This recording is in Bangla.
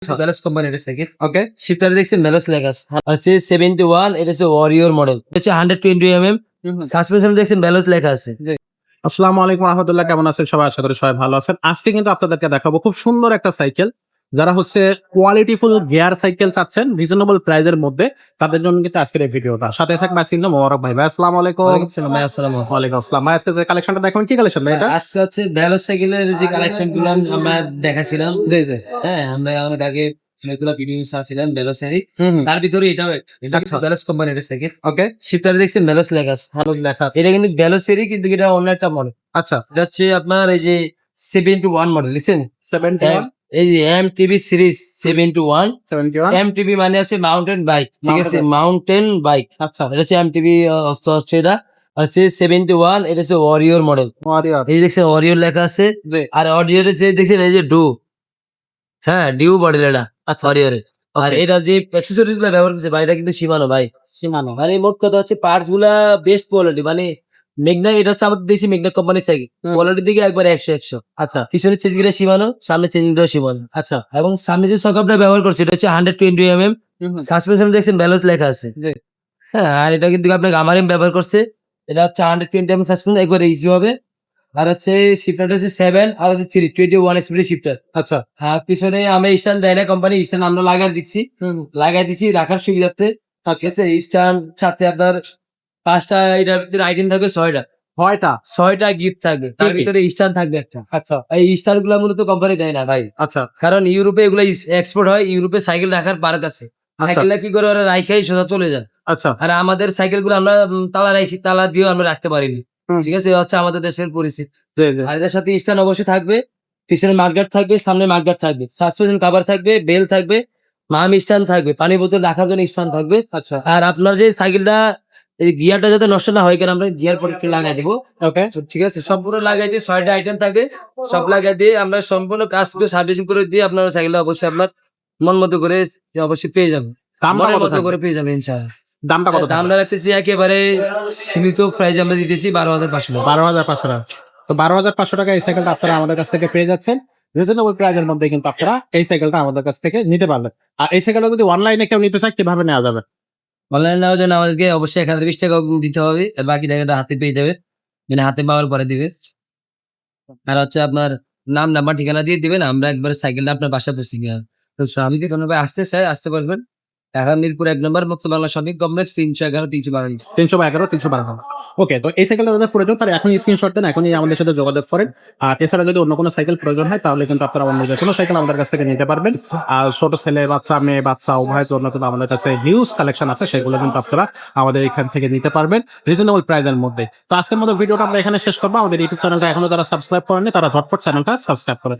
বেলস কোম্পানির সাইকেল। ওকে, শিফটার দেখছেন বেলস লেখা আছে 71, এটা হচ্ছে ওয়ারিয়র মডেল, হচ্ছে 120 সাসপেনশন দেখছেন বেলস লেখা আছে। আসসালামু আলাইকুম রহমতুল্লাহ, কেমন আছেন সবাই? আশা করি সবাই ভালো আছেন। আজকে কিন্তু আপনাদেরকে দেখাবো খুব সুন্দর একটা সাইকেল। যারা হচ্ছে কোয়ালিটিফুল গিয়ার সাইকেল চাচ্ছেন রিজনেবল প্রাইজের মধ্যে, তাদের জন্য কিন্তু আজকের এই ভিডিওটা। সাথে থাকবে আজকে মোবারক ভাই। ভাই আসসালামু আলাইকুম। ওয়ালাইকুম আসসালাম ভাই। আসসালামু আলাইকুম। ওয়ালাইকুম আসসালাম ভাই। আজকে যে কালেকশনটা দেখুন, কি কালেকশন ভাই এটা? আজকে হচ্ছে বেলস সাইকেলের যে কালেকশন গুলো আমরা দেখাছিলাম। জি জি। হ্যাঁ, আমরা অনেক আগে অনেকগুলো ভিডিও ছাড়ছিলাম বেলসেরই, হুম। তার ভিতরে এটাও একটা, এটা আচ্ছা। বেলস কোম্পানির সাইকেল। ওকে। শিফটার দেখছেন বেলস লেখা আছে। ভালো লেখা আছে। এটা কিন্তু বেলসেরই, কিন্তু এটা অন্য একটা মডেল। আচ্ছা। এটা হচ্ছে আপনার এই যে 71 মডেল, লিখছেন 71 এই যে MTB সিরিজ 71। 71 MTB মানে আছে মাউন্টেন বাইক, ঠিক আছে, Mountain মাউন্টেন বাইক। আচ্ছা। এটা হচ্ছে MTB হচ্ছে, এটা হচ্ছে 71, এটা হচ্ছে ওয়ারিয়র মডেল। ওয়ারিয়র। এই যে দেখছেন ওয়ারিয়র লেখা আছে। জি। আর অডিওরে যে দেখছেন এই যে ডু, হ্যাঁ ডিউ মডেল এটা আচ্ছা। ওয়ারিয়রে। আর Okay. এটা যে অ্যাক্সেসরিজ গুলো ব্যবহার করছে ভাই, এটা কিন্তু সীমানো ভাই, সীমানো। মানে মোট কথা হচ্ছে পার্টস গুলা বেস্ট কোয়ালিটি, মানে মেঘনা, এটা হচ্ছে আমাদের দেশি মেঘনা কোম্পানির সাইকেল, কোয়ালিটির দিকে একবার 100। আচ্ছা পিছনের চেঞ্জ গিরা সীমানো, সামনে চেঞ্জ গিরা সীমানো। আচ্ছা। এবং সামনে যে সকপটা ব্যবহার করছে এটা হচ্ছে 120 সাসপেনশন দেখছেন ব্যালেন্স লেখা আছে। জি। হ্যাঁ, আর এটা কিন্তু আপনাকে আমারই ব্যবহার করছে। এটা হচ্ছে 120 সাসপেনশন, একবার ইজি হবে। আর হচ্ছে শিফটার হচ্ছে 7 আর হচ্ছে 3 21 স্পিড শিফটার। আচ্ছা। হ্যাঁ, পিছনে আমরা স্ট্যান্ড দেয় না কোম্পানি, স্ট্যান্ড আমরা লাগাই দিচ্ছি, রাখার সুবিধার্থে। ঠিক আছে, স্ট্যান্ড সাথে আপনার 5টা এটার ভিতরে আইটেম থাকবে, 6টা গিফট থাকবে, তার ভিতরে স্ট্যান্ড থাকবে একটা। আচ্ছা। এই স্ট্যান্ড গুলো মূলত কোম্পানি দেয় না ভাই, আচ্ছা। কারণ ইউরোপে এগুলো এক্সপোর্ট হয়, ইউরোপে সাইকেল রাখার পার্ক আছে, সাইকেলটা কি করে ওরা রাইখাই সোজা চলে যায়। আচ্ছা। আর আমাদের সাইকেল গুলো আমরা তালা রাখি, তালা দিয়েও আমরা রাখতে পারিনি। ঠিক আছে, হচ্ছে আমাদের দেশের পরিস্থিতি। জি জি। আর এটার সাথে স্ট্যান্ড অবশ্যই থাকবে, পিছনে মার্কগার্ড থাকবে, সামনে মার্কগার্ড থাকবে, সাসপেনশন কভার থাকবে, বেল থাকবে, মাম স্ট্যান্ড থাকবে, পানি বোতল রাখার জন্য স্ট্যান্ড থাকবে। আচ্ছা। আর আপনার যে সাইকেলটা এই গিয়ারটা যাতে নষ্ট না হয়, কারণ আমরা গিয়ার প্রোটেক্টর লাগাই দিব। ওকে। তো ঠিক আছে, সম্পূর্ণ লাগাই দিয়ে 6টা আইটেম থাকে, সব লাগাই দিয়ে আমরা সম্পূর্ণ কাজ করে সার্ভিসিং করে দিয়ে আপনার সাইকেলটা অবশ্যই আপনার মন মতো করে অবশ্যই পেয়ে যাবেন, দামটা মনের কত মতো থাকবে? করে পেয়ে যাবেন ইনশাআল্লাহ। দামটা কত? দামটা রাখতেছি একেবারে সীমিত প্রাইস, আমরা দিতেছি 12,500 টাকা। 12,500 টাকা। তো 12,500 টাকা এই সাইকেলটা আপনারা আমাদের কাছ থেকে পেয়ে যাচ্ছেন রিজনেবল প্রাইজের মধ্যে, কিন্তু আপনারা এই সাইকেলটা আমাদের কাছ থেকে নিতে পারবেন। আর এই সাইকেলটা যদি অনলাইনে কেউ নিতে চায়, কিভাবে নেওয়া যাবে? অনলাইন নেওয়ার জন্য আমাদেরকে অবশ্যই 1020 টাকা দিতে হবে, আর বাকি টাকাটা হাতে পেয়ে যাবে, মানে হাতে পাওয়ার পরে দিবে। আর হচ্ছে আপনার নাম, নাম্বার, ঠিকানা দিয়ে দিবেন, আমরা একবার সাইকেলটা আপনার বাসা পৌঁছে গিয়ে। তো আমি কি ধন্যবাদ, আসতে চাই আসতে পারবেন। ঢাকা মিরপুর 1 নম্বর মুক্ত বাংলা শপিং কমপ্লেক্স, 311 312। 311 312। ওকে, তো এই সাইকেলটা যাদের প্রয়োজন তারা এখনই স্ক্রিনশট দেন, এখনই আমাদের সাথে যোগাযোগ করেন। আর এছাড়া যদি অন্য কোনো সাইকেল প্রয়োজন হয়, তাহলে কিন্তু আপনারা অন্য যে কোনো সাইকেল আমাদের কাছ থেকে নিতে পারবেন। আর ছোট ছেলে বাচ্চা, মেয়ে বাচ্চা উভয়ের জন্য কিন্তু আমাদের কাছে হিউজ কালেকশন আছে, সেগুলো কিন্তু আপনারা আমাদের এখান থেকে নিতে পারবেন রিজনেবল প্রাইজের মধ্যে। তো আজকের মতো ভিডিওটা আমরা এখানে শেষ করবো। আমাদের ইউটিউব চ্যানেলটা এখনো যারা সাবস্ক্রাইব করেননি, তারা ঝটপট চ্যানেলটা সাবস্ক্রাইব করে